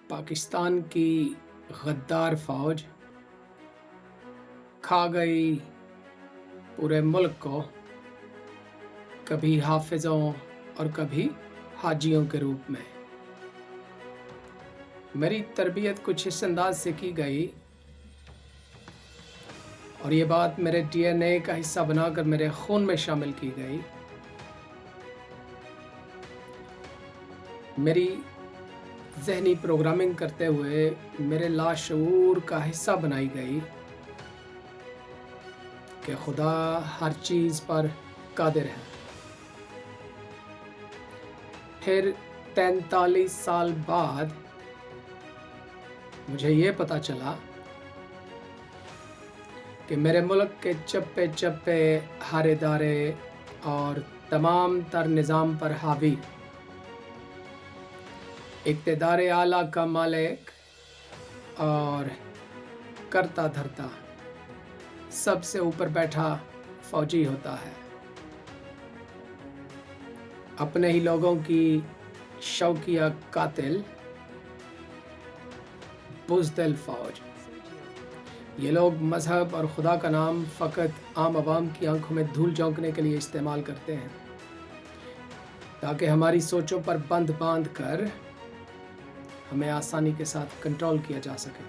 پاکستان کی غدار فوج کھا گئی پورے ملک کو، کبھی حافظوں اور کبھی حاجیوں کے روپ میں۔ میری تربیت کچھ اس انداز سے کی گئی اور یہ بات میرے ڈی این اے کا حصہ بنا کر میرے خون میں شامل کی گئی۔ میری ذہنی پروگرامنگ کرتے ہوئے میرے لاشعور کا حصہ بنائی گئی کہ خدا ہر چیز پر قادر ہے۔ پھر 43 سال بعد مجھے یہ پتہ چلا کہ میرے ملک کے چپے چپے، ہر ادارے اور تمام تر نظام پر حاوی اقتدار اعلیٰ کا مالک اور کرتا دھرتا سب سے اوپر بیٹھا فوجی ہوتا ہے۔ اپنے ہی لوگوں کی شوقیہ قاتل، بزدل فوج۔ یہ لوگ مذہب اور خدا کا نام فقط عام عوام کی آنکھوں میں دھول جھونکنے کے لیے استعمال کرتے ہیں تاکہ ہماری سوچوں پر بند باندھ کر ہمیں آسانی کے ساتھ کنٹرول کیا جا سکے۔